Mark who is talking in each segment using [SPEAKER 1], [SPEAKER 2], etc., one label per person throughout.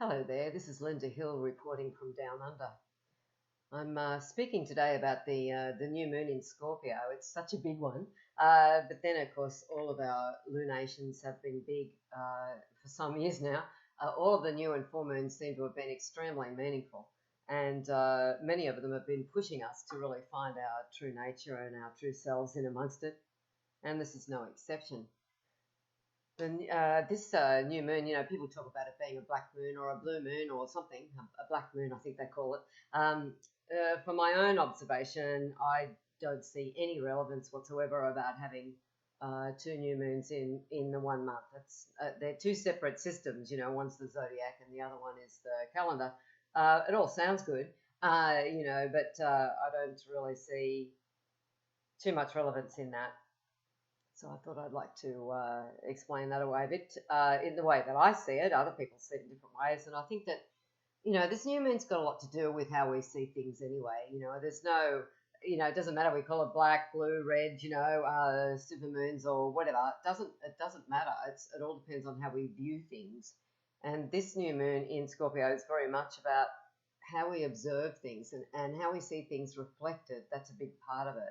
[SPEAKER 1] Hello there, this is Linda Hill reporting from Down Under. I'm speaking today about the new moon in Scorpio. It's such a big one, but then of course all of our lunations have been big for some years now. All of the new and full moons seem to have been extremely meaningful, and many of them have been pushing us to really find our true nature and our true selves in amongst it, and this is no exception. This new moon, people talk about it being a black moon or a blue moon or something, a black moon, I think they call it. From my own observation, I don't see any relevance whatsoever about having two new moons in the 1 month. They're two separate systems, one's the zodiac and the other one is the calendar. It all sounds good, but I don't really see too much relevance in that. So I thought I'd like to explain that away a bit in the way that I see it. Other people see it in different ways. And I think that, this new moon's got a lot to do with how we see things anyway. There's no, it doesn't matter. We call it black, blue, red, super moons or whatever. It doesn't matter. It all depends on how we view things. And this new moon in Scorpio is very much about how we observe things and how we see things reflected. That's a big part of it.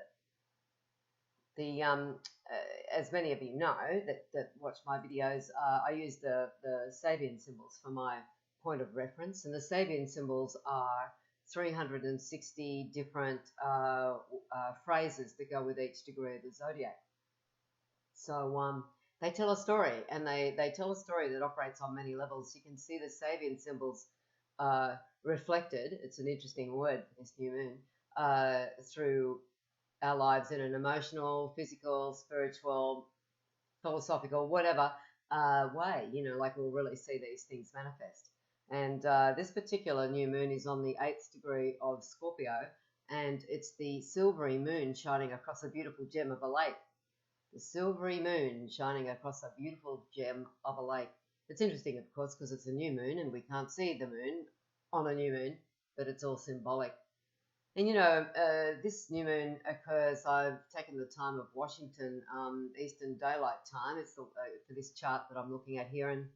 [SPEAKER 1] As many of you know that watch my videos, I use the Sabian symbols for my point of reference, and the Sabian symbols are 360 different phrases that go with each degree of the zodiac. So they tell a story, and they tell a story that operates on many levels. You can see the Sabian symbols reflected. It's an interesting word for this new moon, through our lives in an emotional, physical, spiritual, philosophical, whatever way, like we'll really see these things manifest. And this particular new moon is on the 8th degree of Scorpio, and it's the silvery moon shining across a beautiful gem of a lake. The silvery moon shining across a beautiful gem of a lake. It's interesting, of course, because it's a new moon and we can't see the moon on a new moon, but it's all symbolic. And this new moon occurs, I've taken the time of Washington Eastern Daylight Time. It's for this chart that I'm looking at here, and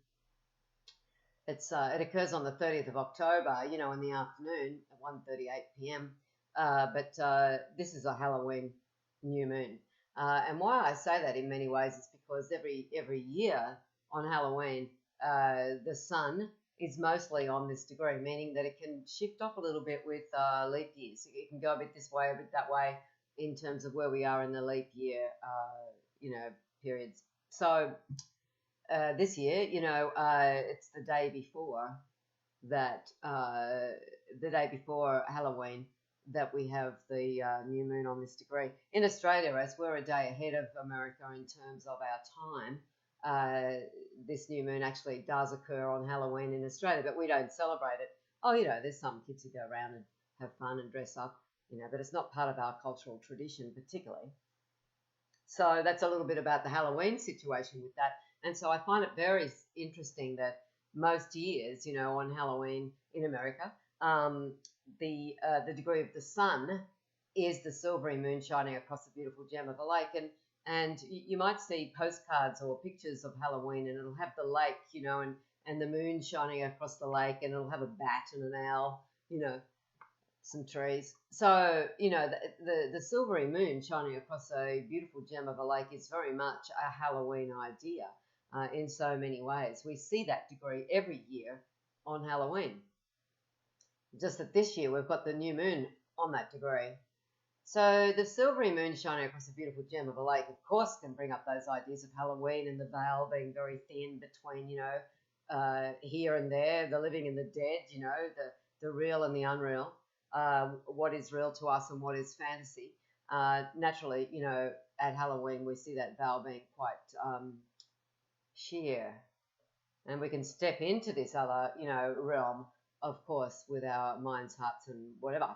[SPEAKER 1] it occurs on the 30th of October, in the afternoon at 1:38 p.m. But this is a Halloween new moon. And why I say that in many ways is because every year on Halloween, the sun is mostly on this degree, meaning that it can shift off a little bit with leap years. It can go a bit this way, a bit that way in terms of where we are in the leap year, periods. So this year, it's the day before that, the day before Halloween, that we have the new moon on this degree. In Australia, as we're a day ahead of America in terms of our time, this new moon actually does occur on Halloween in Australia, but we don't celebrate it. There's some kids who go around and have fun and dress up, but it's not part of our cultural tradition particularly. So that's a little bit about the Halloween situation with that. And so I find it very interesting that most years, on Halloween in America, the degree of the sun is the silvery moon shining across a beautiful gem of a lake. And you might see postcards or pictures of Halloween, and it'll have the lake, and the moon shining across the lake, and it'll have a bat and an owl, some trees. So, the silvery moon shining across a beautiful gem of a lake is very much a Halloween idea in so many ways. We see that degree every year on Halloween. Just that this year we've got the new moon on that degree. So the silvery moon shining across a beautiful gem of a lake, of course, can bring up those ideas of Halloween and the veil being very thin between, here and there, the living and the dead, the real and the unreal, what is real to us and what is fantasy. Naturally, at Halloween, we see that veil being quite sheer. And we can step into this other, realm, of course, with our minds, hearts, and whatever.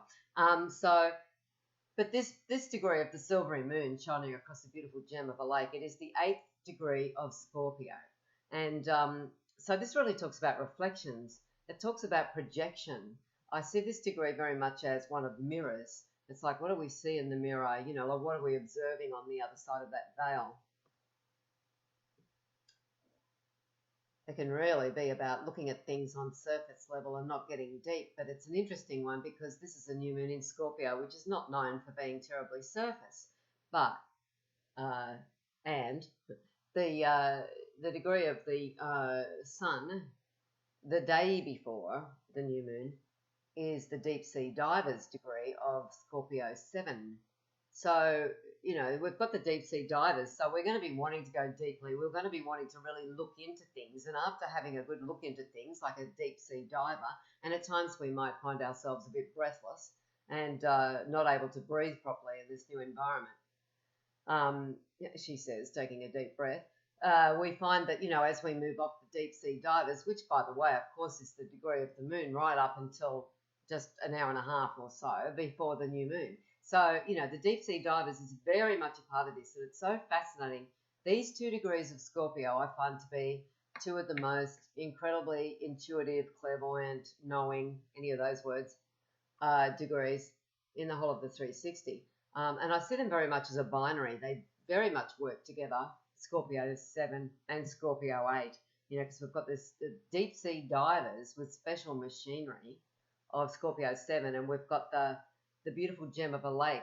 [SPEAKER 1] But this degree of the silvery moon shining across a beautiful gem of a lake, it is the 8th degree of Scorpio. And so this really talks about reflections. It talks about projection. I see this degree very much as one of mirrors. It's like, what do we see in the mirror? Like, what are we observing on the other side of that veil? It can really be about looking at things on surface level and not getting deep. But it's an interesting one because this is a new moon in Scorpio, which is not known for being terribly surface. But uh, and the degree of the sun the day before the new moon is the deep sea divers degree of Scorpio 7. So, we've got the deep sea divers, so we're going to be wanting to go deeply. We're going to be wanting to really look into things. And after having a good look into things, like a deep sea diver, and at times we might find ourselves a bit breathless and not able to breathe properly in this new environment. She says, taking a deep breath. We find that, as we move off the deep sea divers, which, by the way, of course, is the degree of the moon right up until just an hour and a half or so before the new moon. So, the deep sea divers is very much a part of this, and it's so fascinating. These 2 degrees of Scorpio I find to be 2 of the most incredibly intuitive, clairvoyant, knowing, any of those words, degrees in the whole of the 360. And I see them very much as a binary. They very much work together, Scorpio 7 and Scorpio 8, because we've got this deep sea divers with special machinery of Scorpio 7, and we've got the beautiful gem of a lake,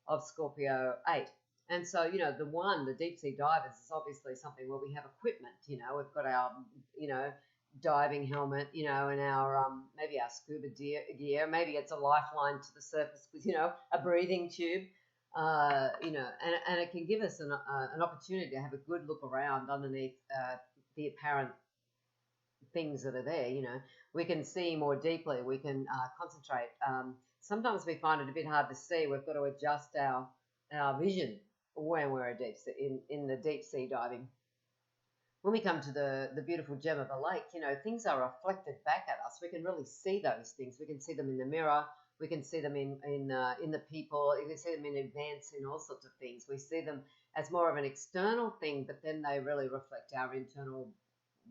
[SPEAKER 1] of Scorpio 8. And so, the deep sea divers is obviously something where we have equipment, we've got our, diving helmet, and our maybe our scuba gear, maybe it's a lifeline to the surface with, a breathing tube, and it can give us an opportunity to have a good look around underneath the apparent things that are there. We can see more deeply, we can concentrate. Sometimes we find it a bit hard to see. We've got to adjust our vision when we're in the deep sea diving. When we come to the beautiful gem of a lake, things are reflected back at us. We can really see those things. We can see them in the mirror. We can see them in the people. You can see them in events, in all sorts of things. We see them as more of an external thing, but then they really reflect our internal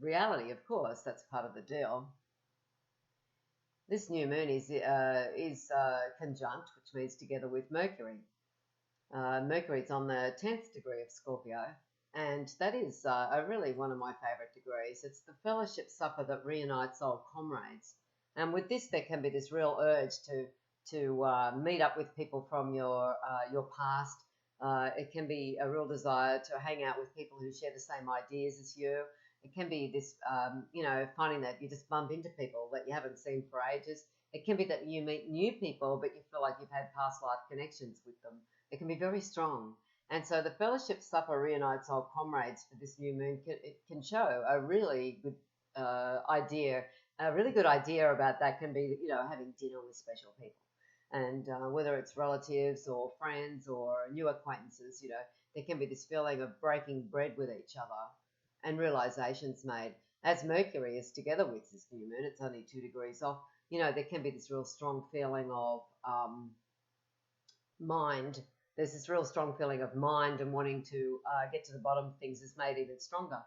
[SPEAKER 1] reality. Of course, that's part of the deal. This new moon is conjunct, which means together with Mercury. Mercury's on the 10th degree of Scorpio. And that is really one of my favourite degrees. It's the fellowship supper that reunites old comrades. And with this, there can be this real urge to meet up with people from your past. It can be a real desire to hang out with people who share the same ideas as you. It can be this, finding that you just bump into people that you haven't seen for ages. It can be that you meet new people, but you feel like you've had past life connections with them. It can be very strong. And so the fellowship supper reunites old comrades for this new moon. It can show a really good idea. A really good idea about that can be, having dinner with special people. And whether it's relatives or friends or new acquaintances, there can be this feeling of breaking bread with each other and realizations made. As Mercury is together with this new moon, it's only 2 degrees off, there can be this real strong feeling of mind. There's this real strong feeling of mind and wanting to get to the bottom of things is made even stronger,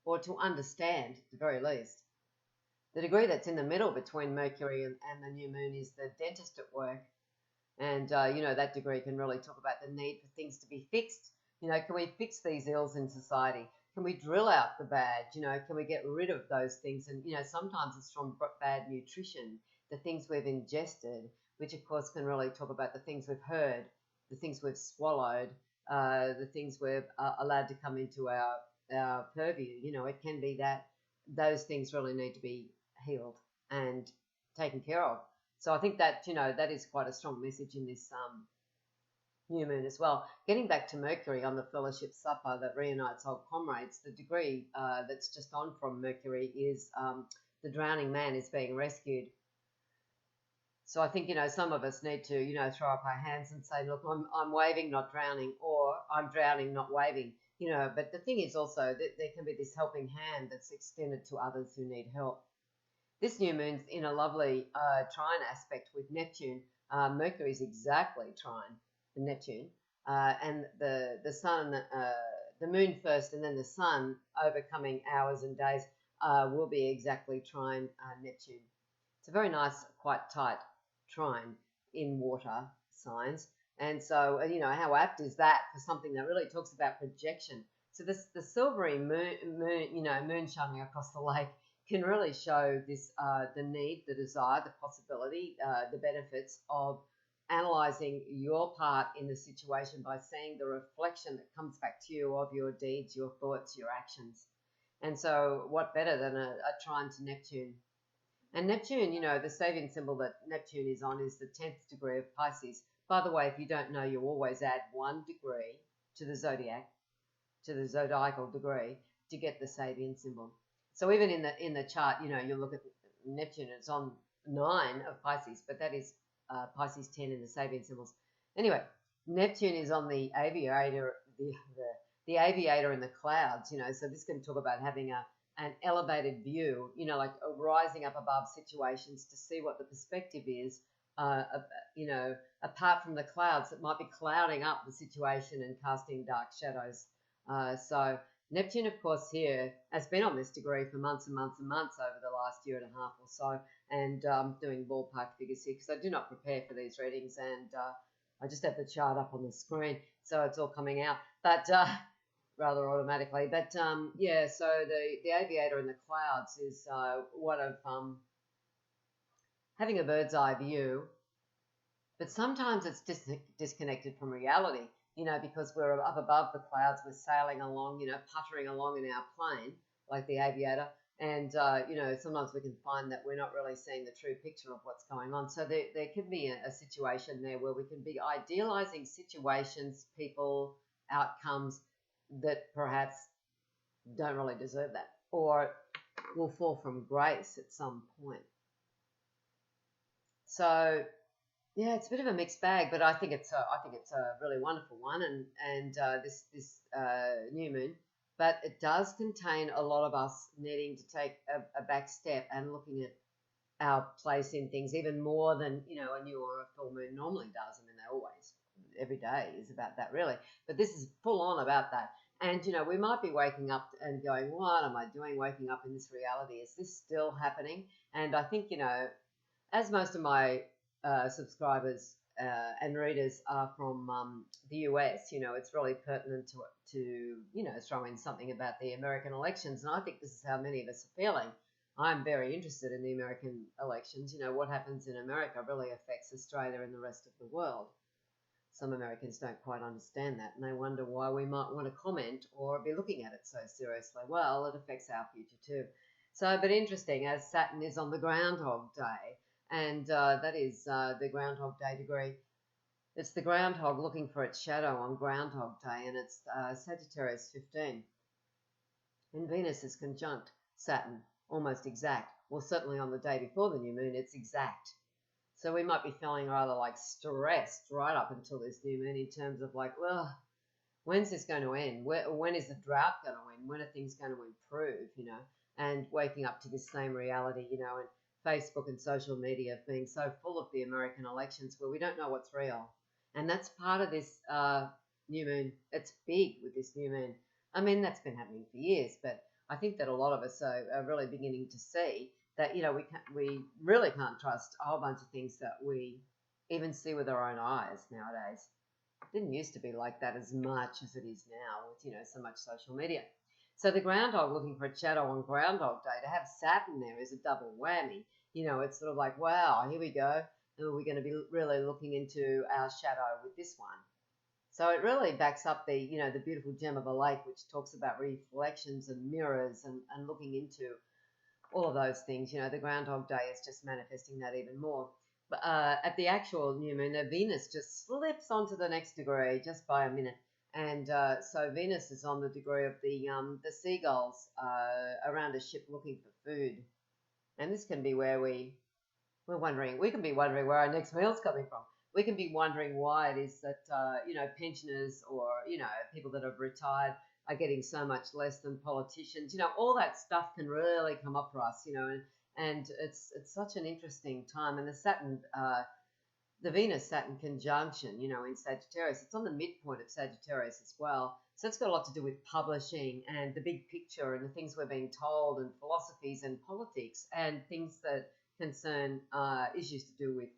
[SPEAKER 1] or to understand at the very least. The degree that's in the middle between Mercury and the new moon is the dentist at work. And, that degree can really talk about the need for things to be fixed. Can we fix these ills in society? Can we drill out the bad? Can we get rid of those things? And, sometimes it's from bad nutrition, the things we've ingested, which of course can really talk about the things we've heard, the things we've swallowed, the things we've allowed to come into our purview. It can be that those things really need to be healed and taken care of. So I think that, that is quite a strong message in this new moon as well. Getting back to Mercury on the fellowship supper that reunites old comrades, the degree that's just on from Mercury is the drowning man is being rescued. So I think, some of us need to, throw up our hands and say, look, I'm waving, not drowning, or I'm drowning, not waving, But the thing is also that there can be this helping hand that's extended to others who need help. This new moon's in a lovely trine aspect with Neptune. Mercury's exactly trine in Neptune. And the sun, the moon first and then the sun over coming hours and days will be exactly trine Neptune. It's a very nice, quite tight trine in water signs. And so, how apt is that for something that really talks about projection? So this the silvery moon shining across the lake can really show this the need, the desire, the possibility, the benefits of analyzing your part in the situation by seeing the reflection that comes back to you of your deeds, your thoughts, your actions. And so, what better than a trine to Neptune? And Neptune, the Sabian symbol that Neptune is on is the 10th degree of Pisces. By the way, if you don't know, you always add 1 degree to the zodiac, to the zodiacal degree, to get the Sabian symbol. So even in the chart, you look at Neptune, it's on 9 of Pisces, but that is Pisces 10 in the Sabian symbols. Anyway, Neptune is on the aviator, the aviator in the clouds, so this can talk about having an elevated view, like rising up above situations to see what the perspective is, apart from the clouds that might be clouding up the situation and casting dark shadows. So Neptune, of course, here has been on this degree for months and months and months over the last year and a half or so, and doing ballpark figures here because I do not prepare for these readings, and I just have the chart up on the screen, so it's all coming out, but rather automatically. But yeah, so the aviator in the clouds is one of having a bird's eye view, but sometimes it's disconnected from reality. Because we're up above the clouds, we're sailing along, puttering along in our plane, like the aviator. And, sometimes we can find that we're not really seeing the true picture of what's going on. So there can be a situation there where we can be idealizing situations, people, outcomes that perhaps don't really deserve that, or will fall from grace at some point. So yeah, it's a bit of a mixed bag, but I think it's a really wonderful one, and this new moon. But it does contain a lot of us needing to take a back step and looking at our place in things even more than a new or a full moon normally does. I mean, they always, every day is about that really, but this is full on about that. And we might be waking up and going, what am I doing? Waking up in this reality? Is this still happening? And I think as most of my subscribers and readers are from the US, it's really pertinent to throw in something about the American elections. And I think this is how many of us are feeling. I'm very interested in the American elections. What happens in America really affects Australia and the rest of the world. Some Americans don't quite understand that, and they wonder why we might want to comment or be looking at it so seriously. Well, it affects our future too. So, but interesting, as Saturn is on the Groundhog Day, and that is the Groundhog Day degree. It's the groundhog looking for its shadow on Groundhog Day, and it's Sagittarius 15. And Venus is conjunct Saturn, almost exact. Well, certainly on the day before the new moon, it's exact. So we might be feeling rather like stressed right up until this new moon in terms of like, well, when's this going to end? When is the drought going to end? When are things going to improve, And waking up to this same reality, and Facebook and social media being so full of the American elections where we don't know what's real. And that's part of this new moon. It's big with this new moon. I mean, that's been happening for years, but I think that a lot of us are really beginning to see that, we really can't trust a whole bunch of things that we even see with our own eyes nowadays. It didn't used to be like that as much as it is now with, so much social media. So the groundhog looking for a shadow on Groundhog Day, to have Saturn there is a double whammy. It's sort of like, wow, here we go. And we're going to be really looking into our shadow with this one. So it really backs up the, the beautiful gem of a lake, which talks about reflections and mirrors and looking into all of those things. The Groundhog Day is just manifesting that even more. But at the actual new moon, Venus just slips onto the next degree just by a minute. And so Venus is on the degree of the seagulls around a ship looking for food. And this can be where we can be wondering where our next meal's coming from. We can be wondering why it is that, pensioners or, people that have retired are getting so much less than politicians. All that stuff can really come up for us, and it's such an interesting time. And the Saturn, the Venus-Saturn conjunction, in Sagittarius, it's on the midpoint of Sagittarius as well. So it's got a lot to do with publishing and the big picture and the things we're being told and philosophies and politics and things that concern issues to do with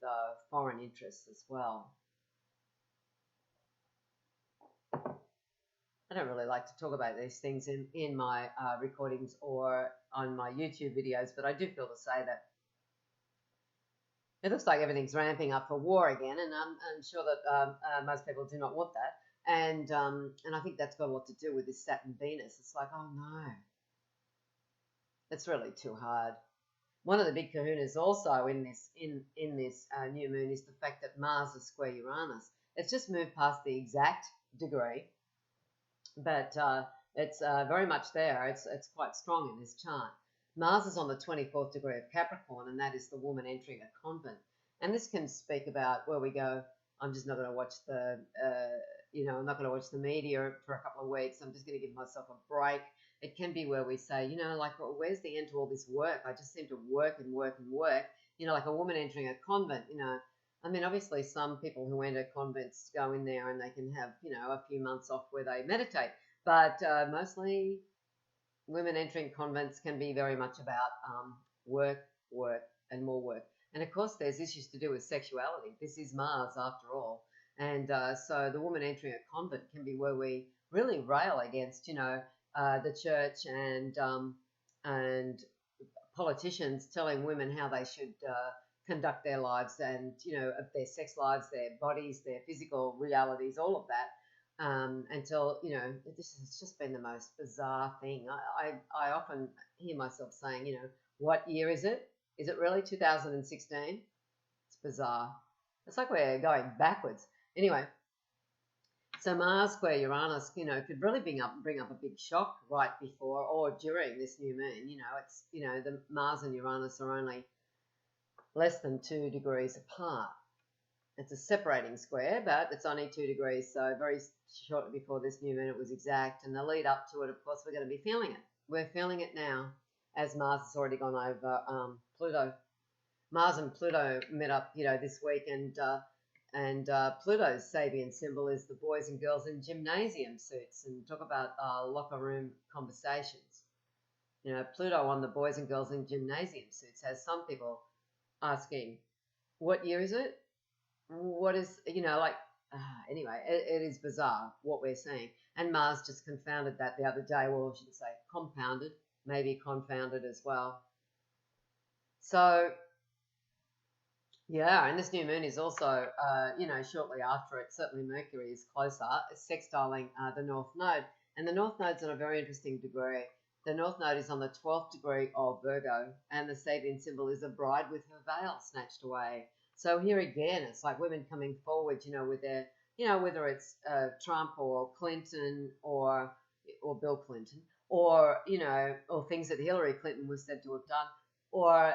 [SPEAKER 1] foreign interests as well. I don't really like to talk about these things in my recordings or on my YouTube videos, but I do feel to say that it looks like everything's ramping up for war again, and I'm sure that most people do not want that. And I think that's got a lot to do with this Saturn Venus. It's like, oh no, it's really too hard. One of the big kahunas also in this new moon is the fact that Mars is square Uranus. It's just moved past the exact degree, but it's very much there. It's quite strong in this chart. Mars is on the 24th degree of Capricorn, and that is the woman entering a convent. And this can speak about where we go. I'm just not going to watch I'm not going to watch the media for a couple of weeks. I'm just going to give myself a break. It can be where we say, like, well, where's the end to all this work? I just seem to work and work and work. Like a woman entering a convent, I mean, obviously some people who enter convents go in there and they can have, a few months off where they meditate. But mostly women entering convents can be very much about work, work, and more work. And of course, there's issues to do with sexuality. This is Mars after all. And so the woman entering a convent can be where we really rail against, the church and politicians telling women how they should conduct their lives and, of their sex lives, their bodies, their physical realities, all of that. Until, this has just been the most bizarre thing. I often hear myself saying, what year is it? Is it really 2016? It's bizarre. It's like we're going backwards. Anyway, so Mars square Uranus, could really bring up a big shock right before or during this new moon. It's, the Mars and Uranus are only less than 2 degrees apart. It's a separating square, but it's only 2 degrees, so very shortly before this new moon it was exact. And the lead up to it, of course, we're going to be feeling it. We're feeling it now, as Mars has already gone over Pluto. Mars and Pluto met up, this week, and Pluto's Sabian symbol is the boys and girls in gymnasium suits, and talk about locker room conversations. Pluto on the boys and girls in gymnasium suits has some people asking, what year is it? What is, anyway, it is bizarre what we're seeing. And Mars just confounded that the other day. Well, I should say compounded, maybe confounded as well. So, yeah, and this new moon is also, shortly after it, certainly Mercury is closer, sextiling the North Node. And the North Node's on a very interesting degree. The North Node is on the 12th degree of Virgo, and the Sabian symbol is a bride with her veil snatched away. So here again, it's like women coming forward, with their, whether it's Trump or Clinton or Bill Clinton, or, or things that Hillary Clinton was said to have done, or,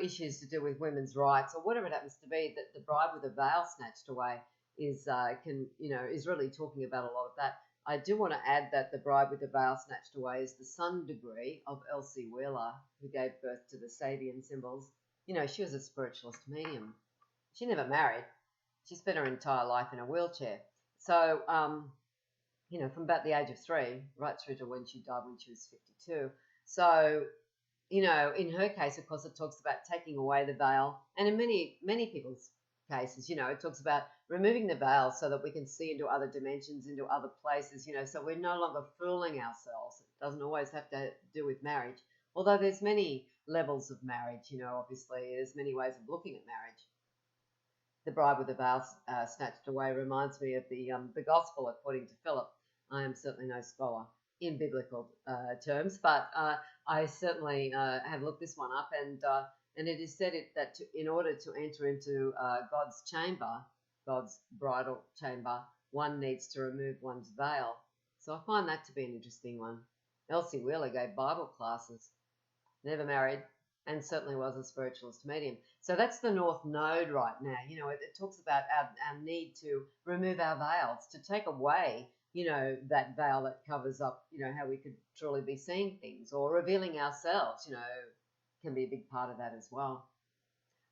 [SPEAKER 1] issues to do with women's rights or whatever it happens to be, that the bride with a veil snatched away is really talking about a lot of that. I do want to add that the bride with the veil snatched away is the sun degree of Elsie Wheeler, who gave birth to the Sabian symbols. She was a spiritualist medium. She never married. She spent her entire life in a wheelchair. So, from about the age of 3 right through to when she died when she was 52. So, in her case, of course, it talks about taking away the veil. And in many people's cases, it talks about removing the veil so that we can see into other dimensions, into other places, so we're no longer fooling ourselves. It doesn't always have to do with marriage. Although there's many levels of marriage, obviously, there's many ways of looking at marriage. The bride with the veil snatched away reminds me of the gospel according to Philip. I am certainly no scholar in biblical terms, but I certainly have looked this one up, and it is said that in order to enter into God's chamber, God's bridal chamber, one needs to remove one's veil. So I find that to be an interesting one. Elsie Wheeler gave Bible classes, never married, and certainly was a spiritualist medium. So that's the North Node right now. It talks about our need to remove our veils, to take away, that veil that covers up, how we could truly be seeing things, or revealing ourselves, can be a big part of that as well.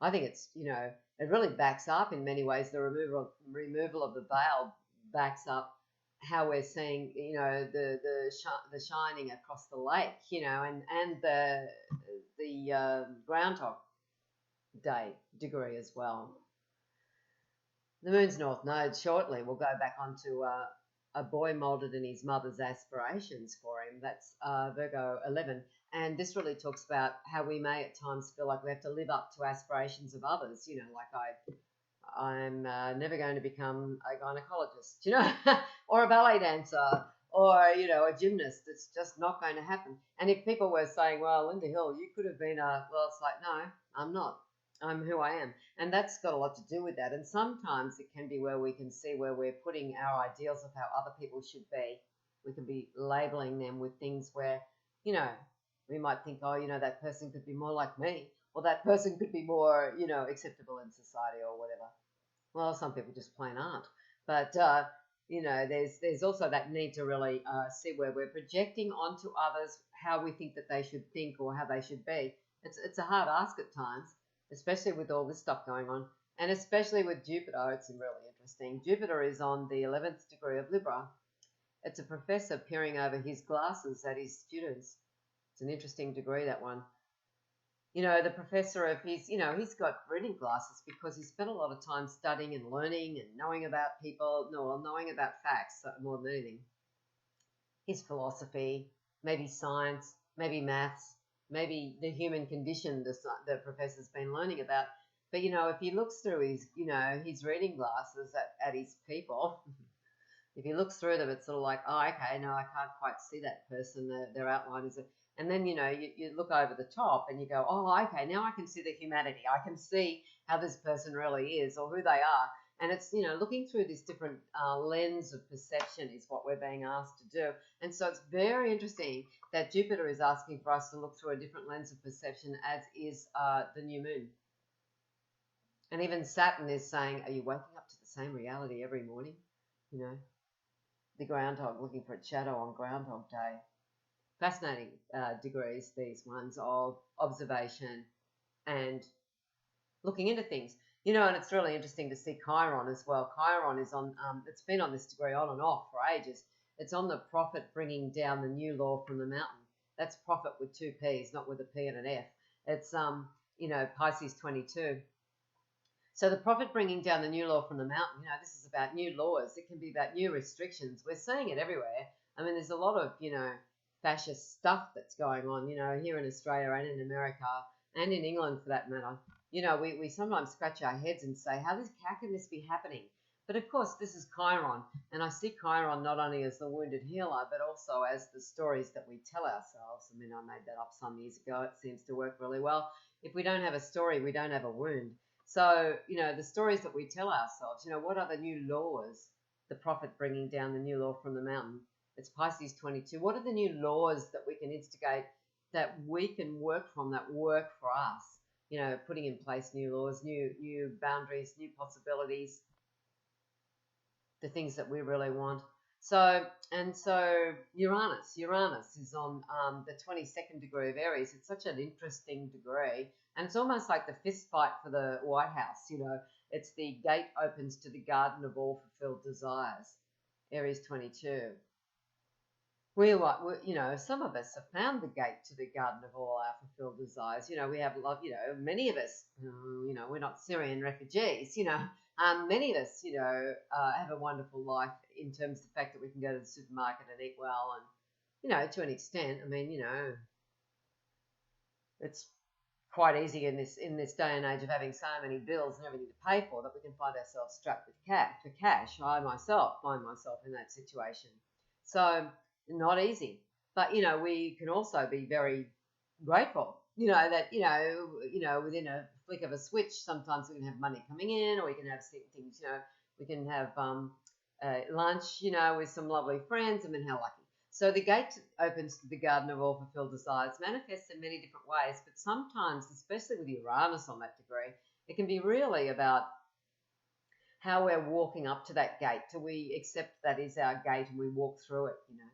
[SPEAKER 1] I think it's, it really backs up in many ways. The removal of the veil backs up how we're seeing, the shining across the lake, and the Groundhog Day degree as well. The moon's North Node shortly will go back onto a boy molded in his mother's aspirations for him. That's Virgo 11. And this really talks about how we may at times feel like we have to live up to aspirations of others. You know, like I'm never going to become a gynecologist, you know, or a ballet dancer, or, you know, a gymnast. It's just not going to happen. And if people were saying, well, Linda Hill, you could have been well, it's like, no, I'm not. I'm who I am. And that's got a lot to do with that. And sometimes it can be where we can see where we're putting our ideals of how other people should be. We can be labeling them with things where, you know, we might think, oh, you know, that person could be more like me, or that person could be more, you know, acceptable in society or whatever. Well, some people just plain aren't. But, you know, there's also that need to really see where we're projecting onto others how we think that they should think or how they should be. It's a hard ask at times, especially with all this stuff going on, and especially with Jupiter. It's really interesting. Jupiter is on the 11th degree of Libra. It's a professor peering over his glasses at his students. It's an interesting degree, that one. You know, the professor of his, you know, he's got reading glasses because he spent a lot of time studying and learning and knowing about people, knowing about facts more than anything. His philosophy, maybe science, maybe maths, maybe the human condition the professor's been learning about. But, you know, if he looks through his, you know, his reading glasses at his people, if he looks through them, it's sort of like, oh, okay, no, I can't quite see that person. Their outline is and then, you know, you look over the top and you go, oh, okay, now I can see the humanity. I can see how this person really is or who they are. And it's, you know, looking through this different lens of perception is what we're being asked to do. And so it's very interesting that Jupiter is asking for us to look through a different lens of perception, as is the new moon. And even Saturn is saying, are you waking up to the same reality every morning? You know, the groundhog looking for a shadow on Groundhog Day. Fascinating degrees, these ones, of observation and looking into things. You know, and it's really interesting to see Chiron as well. Chiron is on, it's been on this degree on and off for ages. It's on the prophet bringing down the new law from the mountain. That's prophet with two P's, not with a P and an F. It's, you know, Pisces 22. So the prophet bringing down the new law from the mountain, you know, this is about new laws. It can be about new restrictions. We're seeing it everywhere. I mean, there's a lot of, you know, fascist stuff that's going on, you know, here in Australia and in America and in England for that matter. You know, we sometimes scratch our heads and say, how can this be happening? But of course, this is Chiron, and I see Chiron not only as the wounded healer, but also as the stories that we tell ourselves. I mean, I made that up some years ago. It seems to work really well. If we don't have a story, we don't have a wound. So, you know, the stories that we tell ourselves, you know, what are the new laws? The prophet bringing down the new law from the mountain. It's Pisces 22. What are the new laws that we can instigate, that we can work from, that work for us? You know, putting in place new laws, new boundaries, new possibilities, the things that we really want. So Uranus is on the 22nd degree of Aries. It's such an interesting degree. And it's almost like the fist fight for the White House. You know, it's the gate opens to the garden of all fulfilled desires. Aries 22. You know, some of us have found the gate to the garden of all our fulfilled desires. You know, we have love, you know, many of us, you know, we're not Syrian refugees, you know. Many of us, you know, have a wonderful life in terms of the fact that we can go to the supermarket and eat well. And, you know, to an extent, I mean, you know, it's quite easy in this day and age of having so many bills and everything to pay for that we can find ourselves strapped with cash. I myself find myself in that situation. So not easy, but, you know, we can also be very grateful, you know, that, you know, within a flick of a switch, sometimes we can have money coming in, or we can have things, you know, we can have lunch, you know, with some lovely friends. I mean, how lucky. So the gate opens to the garden of all fulfilled desires, manifests in many different ways, but sometimes, especially with Uranus on that degree, it can be really about how we're walking up to that gate. Do we accept that is our gate and we walk through it, you know?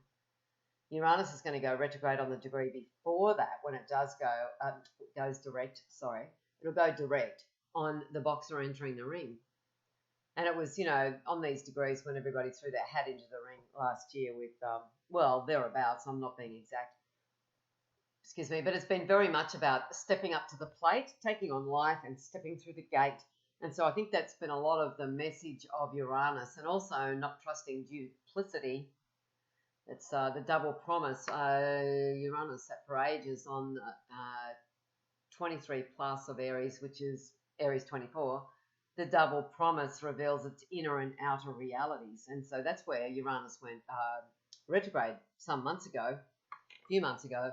[SPEAKER 1] Uranus is going to go retrograde on the degree before that, when it does go, goes direct, it'll go direct on the boxer entering the ring. And it was, you know, on these degrees when everybody threw their hat into the ring last year with, well, thereabouts, I'm not being exact, but it's been very much about stepping up to the plate, taking on life and stepping through the gate And so I think that's been a lot of the message of Uranus, and also not trusting duplicity. It's the double promise. Uranus sat for ages on 23 plus of Aries, which is Aries 24. The double promise reveals its inner and outer realities. And so that's where Uranus went retrograde some months ago, a few months ago.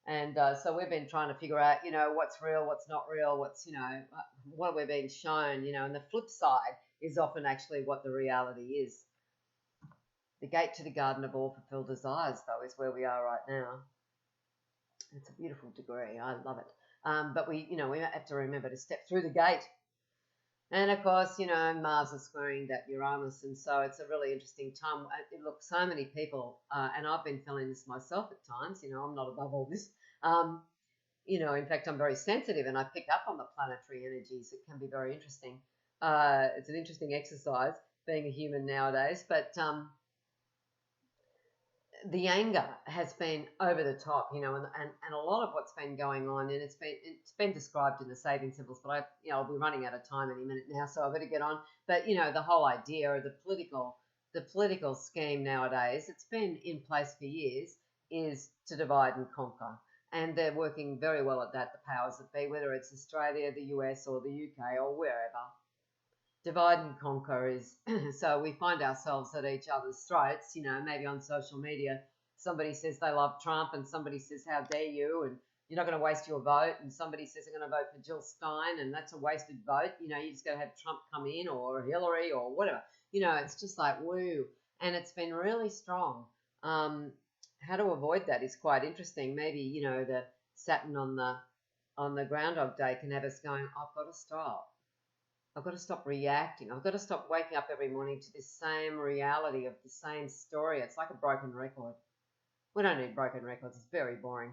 [SPEAKER 1] And so we've been trying to figure out, what's real, what's not real, what's, what we're being shown, and the flip side is often actually what the reality is. The gate to the garden of all fulfilled desires, though, is where we are right now. It's a beautiful degree. I love it. But we have to remember to step through the gate. And of course, Mars is squaring that Uranus, and so it's a really interesting time. Look, so many people, and I've been feeling this myself at times. I'm not above all this. In fact, I'm very sensitive, and I pick up on the planetary energies. It can be very interesting. It's an interesting exercise being a human nowadays, but the anger has been over the top, and a lot of what's been going on, and it's been described in the Sabian symbols, but I'll be running out of time any minute now, so I better get on. But the whole idea of the political scheme nowadays, it's been in place for years, is to divide and conquer, and they're working very well at that. The powers that be, whether it's Australia, the US, or the UK, or wherever. Divide and conquer is so we find ourselves at each other's throats. Maybe on social media, somebody says they love Trump, and somebody says, how dare you, and you're not going to waste your vote, and somebody says they're going to vote for Jill Stein, and that's a wasted vote. You just got to have Trump come in, or Hillary, or whatever. It's just like, woo. And it's been really strong. How to avoid that is quite interesting. Maybe, the Saturn on the Groundhog Day can have us going, I've got to stop. I've got to stop reacting. I've got to stop waking up every morning to this same reality of the same story. It's like a broken record. We don't need broken records. It's very boring.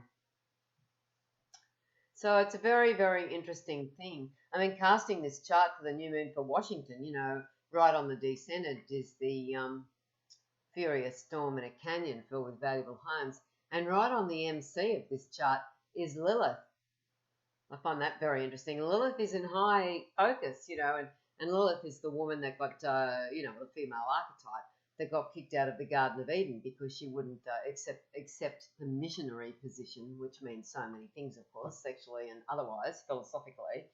[SPEAKER 1] So it's a very, very interesting thing. Casting this chart for the new moon for Washington, right on the descendant is the furious storm in a canyon filled with valuable homes. And right on the MC of this chart is Lilith. I find that very interesting. Lilith is in high focus, and Lilith is the woman that got, the female archetype that got kicked out of the Garden of Eden because she wouldn't accept the missionary position, which means so many things, of course, sexually and otherwise, philosophically.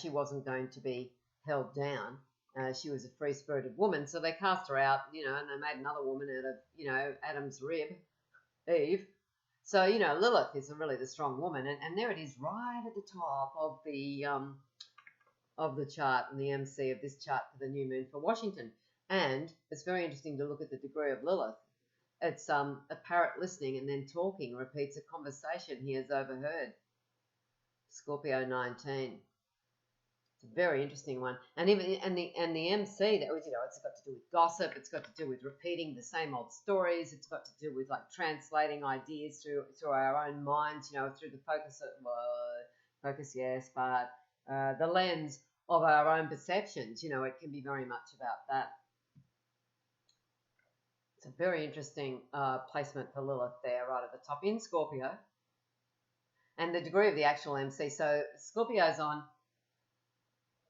[SPEAKER 1] She wasn't going to be held down. She was a free-spirited woman, so they cast her out, and they made another woman out of, Adam's rib, Eve. So, Lilith is really the strong woman, and there it is right at the top of the chart and the MC of this chart for the new moon for Washington. And it's very interesting to look at the degree of Lilith. It's a parrot listening and then talking, repeats a conversation he has overheard. Scorpio 19. It's a very interesting one. And even the MC, that was, it's got to do with gossip, it's got to do with repeating the same old stories, it's got to do with like translating ideas through our own minds, through the focus, yes, but the lens of our own perceptions, it can be very much about that. It's a very interesting placement for Lilith there, right at the top in Scorpio. And the degree of the actual MC, so Scorpio's on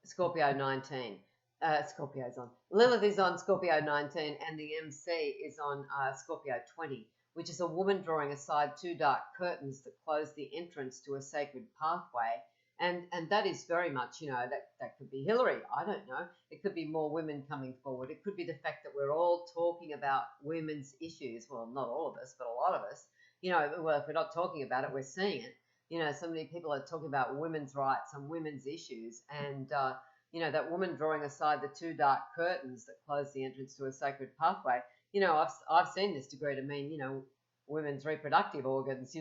[SPEAKER 1] Scorpio 19. Scorpio's on. Lilith is on Scorpio 19, and the MC is on Scorpio 20, which is a woman drawing aside two dark curtains that close the entrance to a sacred pathway. And that is very much, that could be Hillary. I don't know. It could be more women coming forward. It could be the fact that we're all talking about women's issues. Well, not all of us, but a lot of us. Well, if we're not talking about it, we're seeing it. So many people are talking about women's rights and women's issues, and that woman drawing aside the two dark curtains that close the entrance to a sacred pathway. I've seen this degree to mean women's reproductive organs.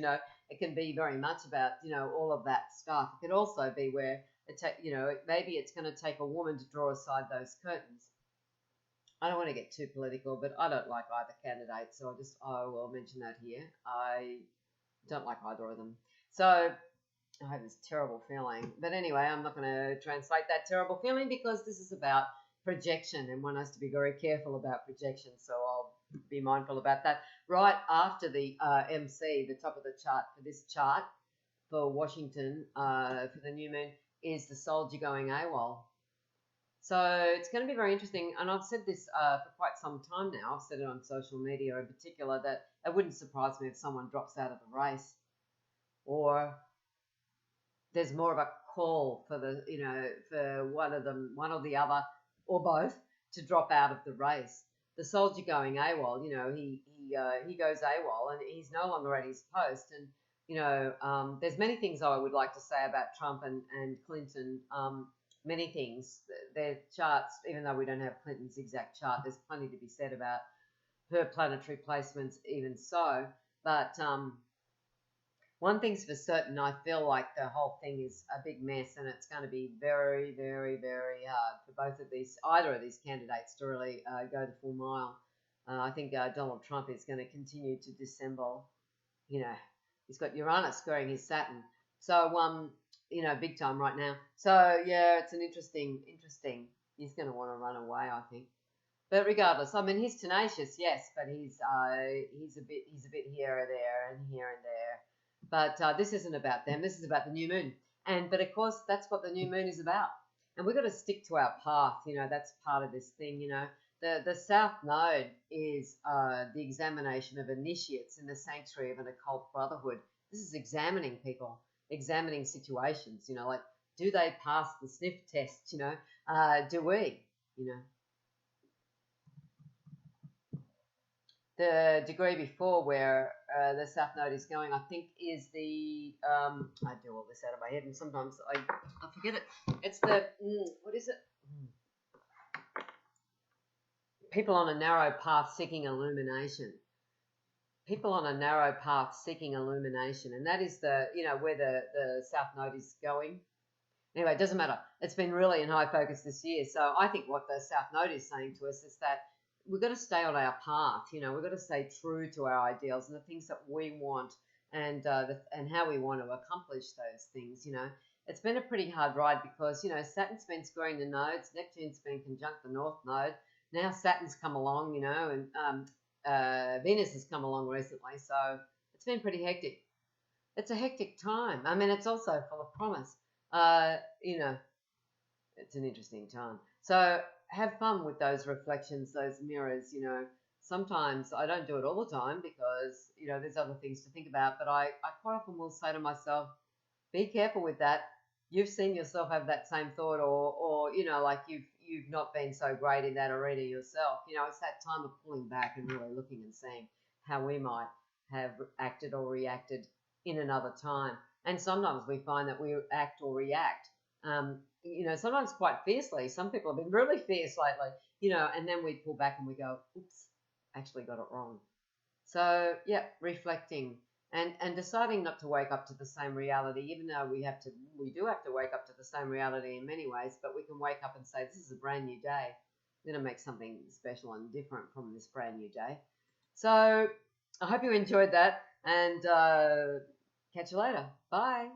[SPEAKER 1] It can be very much about all of that stuff. It could also be where maybe it's going to take a woman to draw aside those curtains. I don't want to get too political, but I don't like either candidate, so I will mention that here. I don't like either of them. So I have this terrible feeling. But anyway, I'm not going to translate that terrible feeling because this is about projection and want us to be very careful about projection. So I'll be mindful about that. Right after the MC, the top of the chart for this chart for Washington for the new moon is the soldier going AWOL. So it's going to be very interesting. And I've said this for quite some time now. I've said it on social media in particular that it wouldn't surprise me if someone drops out of the race, or there's more of a call for the, for one of them, one or the other, or both, to drop out of the race. The soldier going AWOL, he goes AWOL and he's no longer at his post. And there's many things I would like to say about Trump and Clinton. Many things. Their charts, even though we don't have Clinton's exact chart, there's plenty to be said about her planetary placements, even so. But one thing's for certain, I feel like the whole thing is a big mess, and it's going to be very, very, very hard for either of these candidates to really go the full mile. I think Donald Trump is going to continue to dissemble. He's got Uranus squaring his Saturn, so big time right now. So yeah, it's an interesting. He's going to want to run away, I think. But regardless, I mean, he's tenacious, yes, but he's a bit here or there and here and there. But this isn't about them. This is about the new moon. But of course, that's what the new moon is about. And we've got to stick to our path. That's part of this thing. The South Node is the examination of initiates in the sanctuary of an occult brotherhood. This is examining people, examining situations. Like, do they pass the sniff test? Do we? The degree before where the South Node is going, I think, is the, I do all this out of my head and sometimes I forget it. It's the, what is it? People on a narrow path seeking illumination. People on a narrow path seeking illumination. And that is the, where the South Node is going. Anyway, it doesn't matter. It's been really in high focus this year. So I think what the South Node is saying to us is that we've got to stay on our path. We've got to stay true to our ideals and the things that we want and how we want to accomplish those things. It's been a pretty hard ride because, Saturn's been squaring the nodes, Neptune's been conjunct the North Node. Now Saturn's come along, and Venus has come along recently. So it's been pretty hectic. It's a hectic time. I mean, it's also full of promise. It's an interesting time. So have fun with those reflections, those mirrors. Sometimes I don't do it all the time because, there's other things to think about, but I quite often will say to myself, be careful with that. You've seen yourself have that same thought or like you've not been so great in that arena yourself. It's that time of pulling back and really looking and seeing how we might have acted or reacted in another time. And sometimes we find that we act or react, sometimes quite fiercely. Some people have been really fierce lately, and then we pull back and we go, oops, actually got it wrong. So, yeah, reflecting and deciding not to wake up to the same reality, even though we do have to wake up to the same reality in many ways, but we can wake up and say, this is a brand new day. I'm going to make something special and different from this brand new day. So I hope you enjoyed that, and catch you later. Bye.